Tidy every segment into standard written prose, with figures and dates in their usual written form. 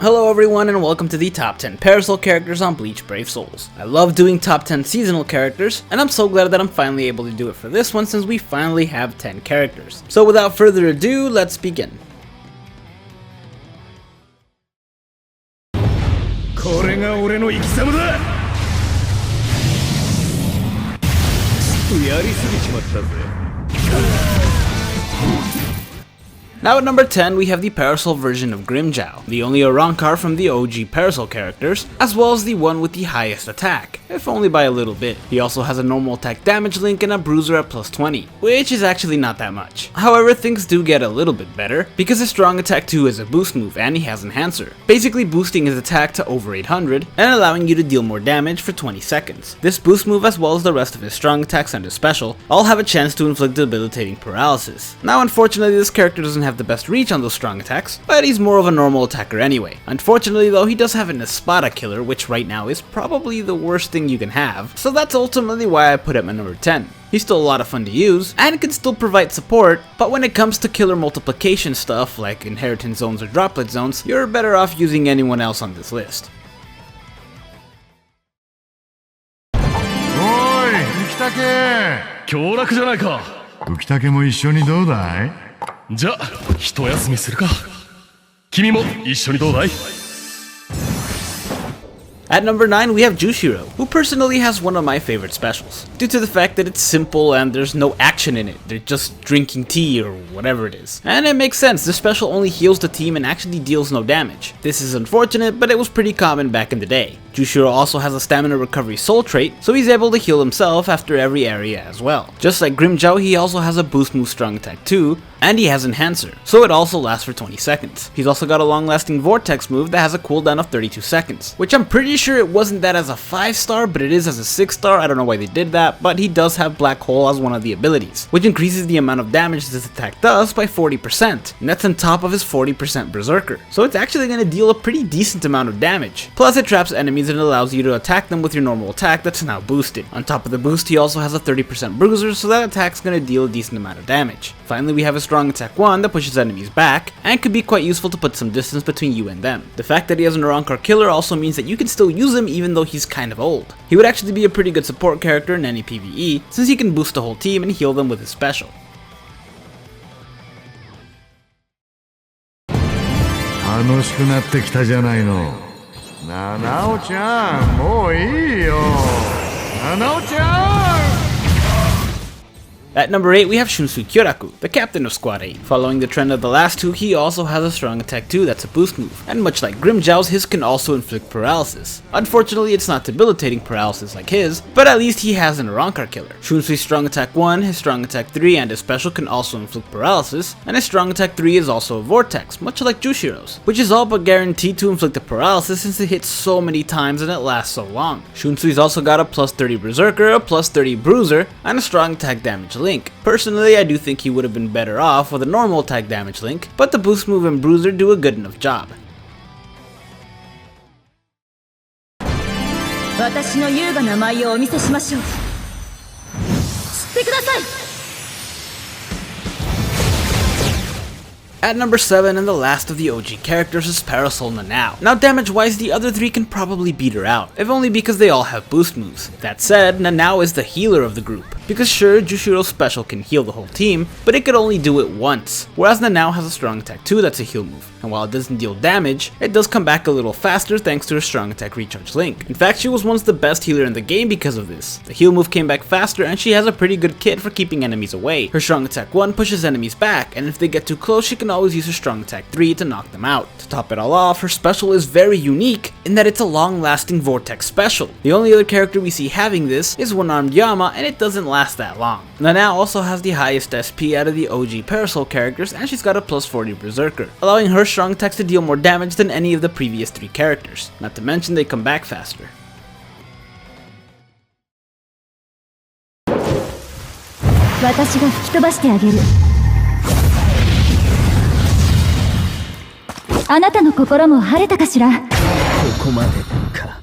Hello everyone and welcome to the top 10 Parasol characters on Bleach Brave Souls. I love doing top 10 seasonal characters, and I'm so glad that I'm finally able to do it for this one since we finally have 10 characters. So without further ado, let's begin. Now at number 10 we have the Parasol version of Grimmjow, the only Arrancar from the OG Parasol characters, as well as the one with the highest attack, if only by a little bit. He also has a normal attack damage link and a bruiser at plus 20, which is actually not that much. However, things do get a little bit better, because his strong attack 2 is a boost move and he has Enhancer, basically boosting his attack to over 800 and allowing you to deal more damage for 20 seconds. This boost move, as well as the rest of his strong attacks and his special, all have a chance to inflict debilitating paralysis. Now unfortunately this character doesn't have the best reach on those strong attacks, but he's more of a normal attacker anyway. Unfortunately though, he does have an Espada killer, which right now is probably the worst thing you can have, so that's ultimately why I put him at number 10. He's still a lot of fun to use, and can still provide support, but when it comes to killer multiplication stuff like inheritance zones or droplet zones, you're better off using anyone else on this list. Kyoraku じゃないか。浮竹も一緒にどうだい？じゃあ、一休みするか。君も一緒にどうだい？ At number 9 we have Jushiro, who personally has one of my favorite specials, due to the fact that it's simple and there's no action in it, they're just drinking tea or whatever it is. And it makes sense, this special only heals the team and actually deals no damage. This is unfortunate, but it was pretty common back in the day. Jushiro also has a stamina recovery soul trait, so he's able to heal himself after every area as well. Just like Grimmjow, he also has a boost move strong attack 2, and he has Enhancer, so it also lasts for 20 seconds. He's also got a long-lasting Vortex move that has a cooldown of 32 seconds, which I'm pretty sure it wasn't that as a 5-star, but it is as a 6-star, I don't know why they did that, but he does have Black Hole as one of the abilities, which increases the amount of damage this attack does by 40%, and that's on top of his 40% Berserker, so it's actually going to deal a pretty decent amount of damage. Plus it traps enemies and allows you to attack them with your normal attack that's now boosted. On top of the boost, he also has a 30% Bruiser, so that attack's going to deal a decent amount of damage. Finally, we have a strong attack 1 that pushes enemies back, and could be quite useful to put some distance between you and them. The fact that he has an Arrancar killer also means that you can still use him even though he's kind of old. He would actually be a pretty good support character in any PvE, since he can boost the whole team and heal them with his special. 楽しくなってきたじゃないの。七尾ちゃん、もういいよ。七尾ちゃん。 At number 8 we have Shunsui Kyoraku, the captain of Squad 8. Following the trend of the last two, he also has a strong attack 2 that's a boost move, and much like Grimmjow's, his can also inflict paralysis. Unfortunately, it's not debilitating paralysis like his, but at least he has an Arrancar killer. Shunsui's strong attack 1, his strong attack 3, and his special can also inflict paralysis, and his strong attack 3 is also a vortex, much like Jushiro's, which is all but guaranteed to inflict a paralysis since it hits so many times and it lasts so long. Shunsui's also got a plus 30 Berserker, a plus 30 Bruiser, and a strong attack damage link. Personally, I do think he would have been better off with a normal attack damage link, but the boost move and Bruiser do a good enough job. At number 7 and the last of the OG characters is Parasol Nanae. Now damage wise, the other three can probably beat her out, if only because they all have boost moves. That said, Nanae is the healer of the group, because sure, Jushiro's special can heal the whole team, but it could only do it once, whereas Nanae has a strong attack 2 that's a heal move, and while it doesn't deal damage, it does come back a little faster thanks to her strong attack recharge link. In fact, she was once the best healer in the game because of this. The heal move came back faster and she has a pretty good kit for keeping enemies away. Her strong attack 1 pushes enemies back, and if they get too close she can always use her strong attack 3 to knock them out. To top it all off, her special is very unique in that it's a long-lasting vortex special. The only other character we see having this is One-Armed Yama, and it doesn't last that long. Nanae also has the highest SP out of the OG Parasol characters, and she's got a plus 40 Berserker, allowing her strong attacks to deal more damage than any of the previous 3 characters. Not to mention they come back faster. 私が吹き飛ばしてあげる。あなたの心も晴れたかしら。ここまでか。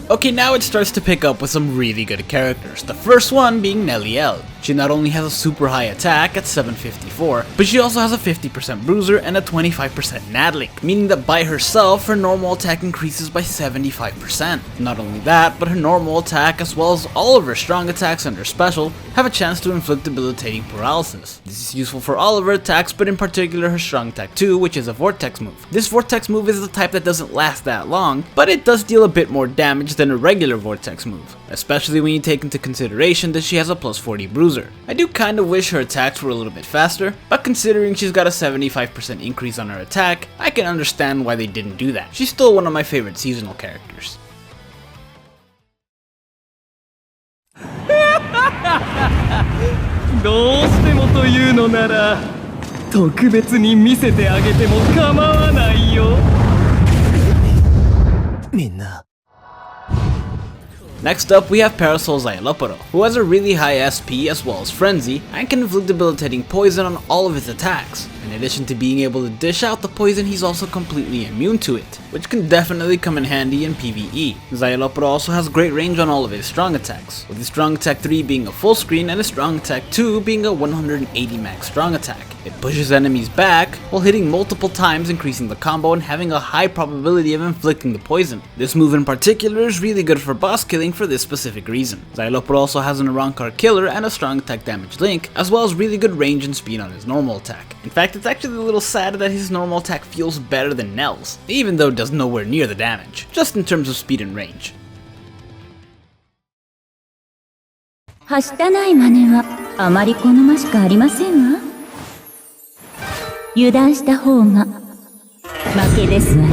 Okay, now it starts to pick up with some really good characters, the first one being Nellie. She not only has a super high attack at 754, but she also has a 50% bruiser and a 25% nadlink, meaning that by herself her normal attack increases by 75%. Not only that, but her normal attack as well as all of her strong attacks and her special have a chance to inflict debilitating paralysis. This is useful for all of her attacks, but in particular her strong attack 2, which is a vortex move. This vortex move is the type that doesn't last that long, but it does deal a bit more damage than a regular vortex move, especially when you take into consideration that she has a plus 40 bruiser. I do kind of wish her attacks were a little bit faster, but considering she's got a 75% increase on her attack, I can understand why they didn't do that. She's still one of my favorite seasonal characters. どうしてもというのなら特別に見せてあげても構わないよみんな Next up, we have Parasol Yeeeaaah, who has a really high SP as well as Frenzy, and can inflict debilitating poison on all of his attacks. In addition to being able to dish out the poison, he's also completely immune to it, which can definitely come in handy in PvE. Yeeeaaah also has great range on all of his strong attacks, with his strong attack 3 being a full screen and his strong attack 2 being a 180 max strong attack. It pushes enemies back while hitting multiple times, increasing the combo and having a high probability of inflicting the poison. This move in particular is really good for boss killing for this specific reason. Yeeeaaah also has an Arankar killer and a strong attack damage link, as well as really good range and speed on his normal attack. In fact, it's actually a little sad that his normal attack feels better than Nell's, even though it does nowhere near the damage, just in terms of speed and range. はしたない真似はあまり好ましくありませんわ。油断した方が負けですわよ。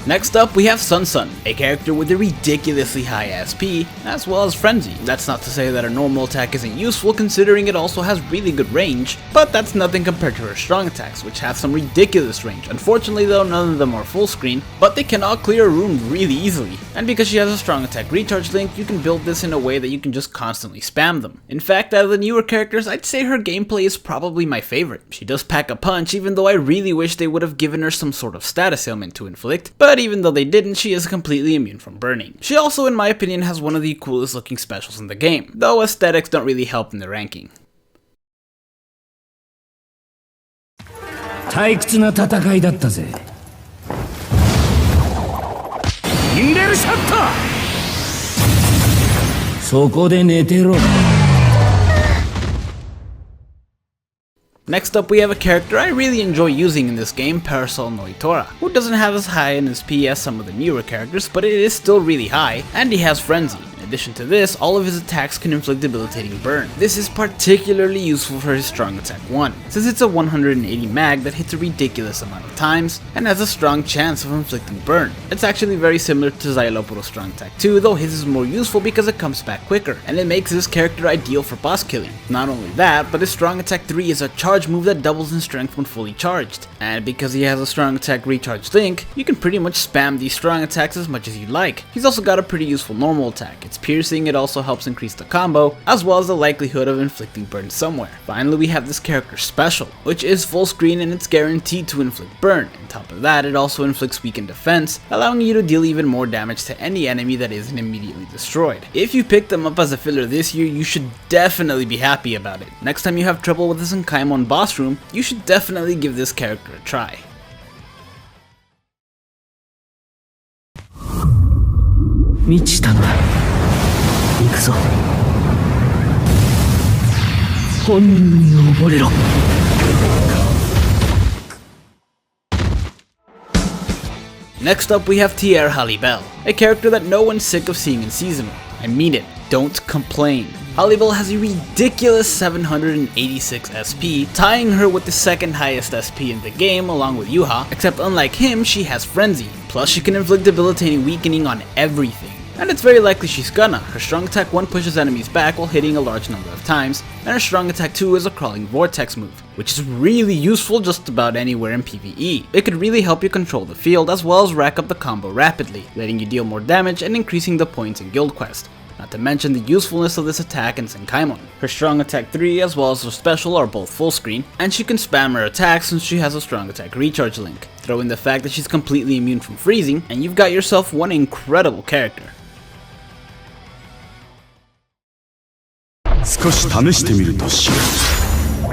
Next up, we have Shunsui, a character with a ridiculously high SP, as well as Frenzy. That's not to say that her normal attack isn't useful considering it also has really good range, but that's nothing compared to her strong attacks, which have some ridiculous range. Unfortunately though, none of them are full screen, but they can all clear a room really easily. And because she has a strong attack recharge link, you can build this in a way that you can just constantly spam them. In fact, out of the newer characters, I'd say her gameplay is probably my favorite. She does pack a punch, even though I really wish they would have given her some sort of status ailment to inflict, but even though they didn't, she is completely immune from burning. She also, in my opinion, has one of the coolest looking specials in the game, though aesthetics don't really help in the ranking. 退屈な戦いだったぜインデルシャットそこで寝てろ Next up, we have a character I really enjoy using in this game, Parasol no Tora, who doesn't have as high an SP as some of the newer characters, but it is still really high, and he has Frenzy. In addition to this, all of his attacks can inflict debilitating burn. This is particularly useful for his strong attack 1, since it's a 180 mag that hits a ridiculous amount of times, and has a strong chance of inflicting burn. It's actually very similar to Yeeeaah's strong attack 2, though his is more useful because it comes back quicker, and it makes this character ideal for boss killing. Not only that, but his strong attack 3 is a charge move that doubles in strength when fully charged, and because he has a strong attack recharge link, you can pretty much spam these strong attacks as much as you like. He's also got a pretty useful normal attack. It's piercing, it also helps increase the combo, as well as the likelihood of inflicting burn somewhere. Finally, we have this character's special, which is full screen and it's guaranteed to inflict burn. On top of that, it also inflicts weakened defense, allowing you to deal even more damage to any enemy that isn't immediately destroyed. If you picked them up as a filler this year, you should definitely be happy about it. Next time you have trouble with this Senkaimon boss room, you should definitely give this character a try. 満ちたな行くぞ本流に溺れろ Next up, we have Tierra Halibel, a character that no one's sick of seeing in Season 1. I mean it, don't complain. Halibel has a ridiculous 786 SP, tying her with the second highest SP in the game along with Yeeeaaah, except unlike him, she has Frenzy. Plus she can inflict debilitating weakening on everything. And it's very likely she's gonna. Her strong attack 1 pushes enemies back while hitting a large number of times, and her strong attack 2 is a crawling vortex move, which is really useful just about anywhere in PvE. It could really help you control the field as well as rack up the combo rapidly, letting you deal more damage and increasing the points in Guild Quest. Not to mention the usefulness of this attack in Senkaimon. Her strong attack 3 as well as her special are both full screen, and she can spam her attacks since she has a strong attack recharge link. Throw in the fact that she's completely immune from freezing, and you've got yourself one incredible character. 少し試してみるとしよう。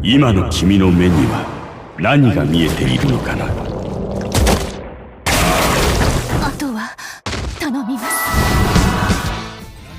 今の君の目には何が見えているのかな。あとは頼みます。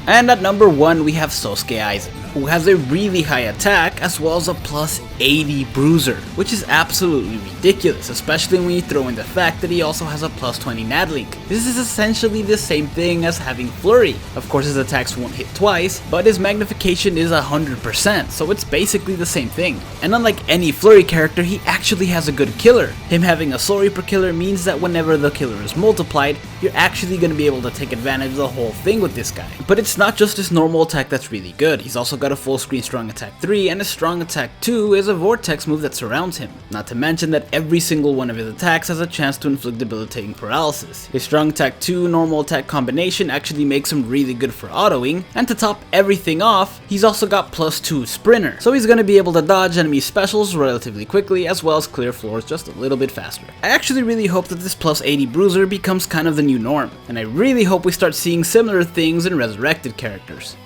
And at number 1 we have Sosuke Aizen, who has a really high attack as well as a plus 80 bruiser, which is absolutely ridiculous, especially when you throw in the fact that he also has a plus 20 Nadlink. This is essentially the same thing as having Flurry. Of course his attacks won't hit twice, but his magnification is 100%, so it's basically the same thing. And unlike any Flurry character, he actually has a good killer. Him having a Soul Reaper killer means that whenever the killer is multiplied, you're actually going to be able to take advantage of the whole thing with this guy. But it's not just his normal attack that's really good, he's also got a full screen strong attack 3, and his strong attack 2 is a vortex move that surrounds him. Not to mention that every single one of his attacks has a chance to inflict debilitating paralysis. His strong attack 2 normal attack combination actually makes him really good for autoing, and to top everything off, he's also got plus 2 sprinter, so he's going to be able to dodge enemy specials relatively quickly as well as clear floors just a little bit faster. I actually really hope that this plus 80 bruiser becomes kind of the new norm, and I really hope we start seeing similar things in resurrected characters.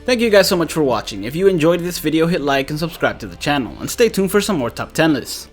Thank you guys so much for watching. If you enjoyed this video, hit like and subscribe to the channel, and stay tuned for some more top 10 lists.